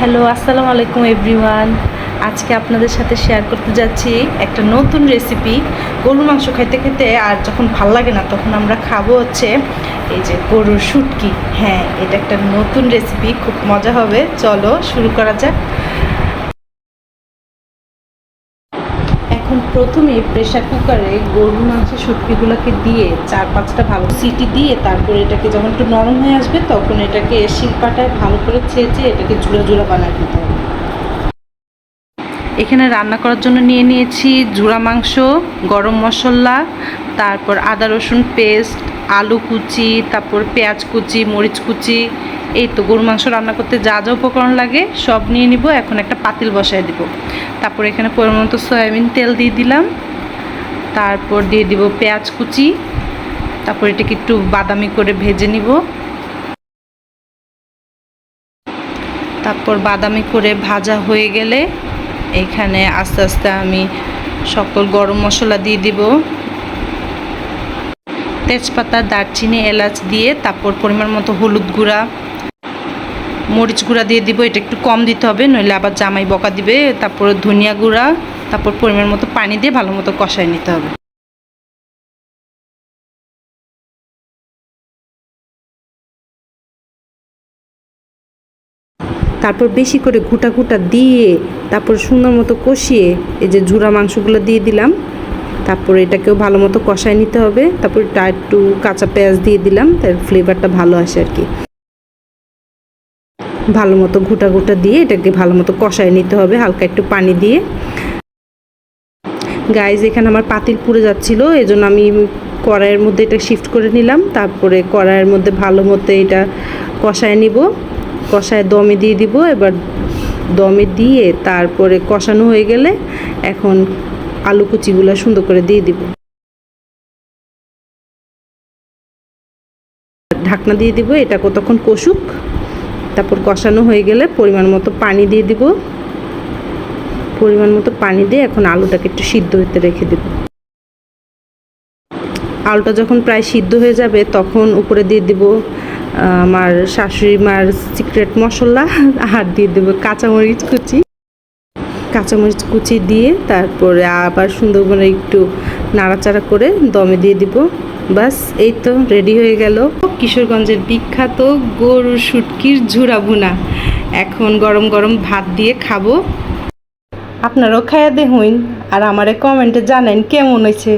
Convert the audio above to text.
Hello, আসসালামু আলাইকুম everyone. আজকে আপনাদের সাথে শেয়ার করতে যাচ্ছি একটা নতুন রেসিপি। গরুর মাংস খাইতে খেতে আর যখন ভাল লাগে না তখন আমরা খাবো হচ্ছে এই যে গরুর শুটকি। হ্যাঁ, এটা একটা নতুন রেসিপি, খুব মজা হবে। চলো শুরু করা যাক। এখন প্রথমে প্রেশার কুকারে গরুর মাংসের শুটকিগুলোকে দিয়ে 4-5টা ভালো সিটি দিয়ে তারপরে এটাকে যখন একটু নরম হয়ে আসবে তখন এটাকে শিলপাটায় ভালো করে ছেঁচে এটাকে জোড়া জোড়া বানায় দিতে হবে। এখানে রান্না করার জন্য নিয়ে নিয়েছি জুড়া মাংস, গরম মশলা, তারপর আদা রসুন পেস্ট, আলু কুচি, তারপর পেঁয়াজ কুচি, মরিচ কুচি। এই তো গরু মাংস রান্না করতে যা যা উপকরণ লাগে সব নিয়ে নিব। এখন একটা পাতিল বসায় দিব। তারপর এখানে পরিমাণ মতো সয়াবিন তেল দিয়ে দিলাম। তারপর দিয়ে দিব পেঁয়াজ কুচি। তারপর এটাকে একটু বাদামি করে ভেজে নিব। তারপর বাদামি করে ভাজা হয়ে গেলে এখানে আস্তে আস্তে আমি সকল গরম মশলা দিয়ে দিব, তেজপাতা, দারচিনি, এলাচ দিয়ে তারপর পরিমাণ মতো হলুদ গুঁড়া, মরিচ গুঁড়া দিয়ে দিব। এটা একটু কম দিতে হবে, নইলে আবার জামাই বকা দিবে। তারপর ধনিয়া গুঁড়া, তারপর পরিমাণ মতো পানি দিয়ে ভালো মতো কষায় নিতে হবে। তারপর বেশি করে ঘুটা ঘুটা দিয়ে তারপর সুন্দর মতো কষিয়ে এই যে ঝুরা মাংসগুলো দিয়ে দিলাম। তারপর এটাকেও ভালো মতো কষায় নিতে হবে। তারপর একটু কাঁচা পেঁয়াজ দিয়ে দিলাম, তার ফ্লেভারটা ভালো আসে আর কি। ভালো মতো ঘুটা ঘুটা দিয়ে এটাকে ভালো মতো কষায় নিতে হবে হালকা একটু পানি দিয়ে। গাইজ, এখানে আমার পাতিল পুড়ে যাচ্ছিলো, এই জন্য আমি কড়াইয়ের মধ্যে এটা শিফট করে নিলাম। তারপরে কড়াইয়ের মধ্যে ভালো মতো এটা কষায় নিব, কষায় দমে দিয়ে দিব। এবার দমে দিয়ে তারপরে কষানো হয়ে গেলে এখন আলু কুচিগুলো সুন্দর করে দিয়ে দিব। ঢাকনা দিয়ে দিব, এটা কতক্ষণ কষুক। তারপর কষানো হয়ে গেলে পরিমাণ মতো পানি দিয়ে দিব। পরিমাণ মতো পানি দিয়ে এখন আলুটাকে একটু সিদ্ধ হতে রেখে দেব। আলুটা যখন প্রায় সিদ্ধ হয়ে যাবে তখন উপরে দিয়ে দিব আমার শাশুড়ি মার সিক্রেট মশলা, আর দিয়ে দেবো কাঁচামরিচ কুচি। কাঁচামরিচ কুচি দিয়ে তারপরে আবার সুন্দর করে একটু নাড়াচাড়া করে দমে দিয়ে দিব। বাস, এই তো রেডি হয়ে গেল কিশোরগঞ্জের বিখ্যাত গরুর শুটকির ঝুরা ভুনা। এখন গরম গরম ভাত দিয়ে খাবো। আপনারাও খাইয়া দেখুন আর আমারে কমেন্টে জানেন কেমন হয়েছে।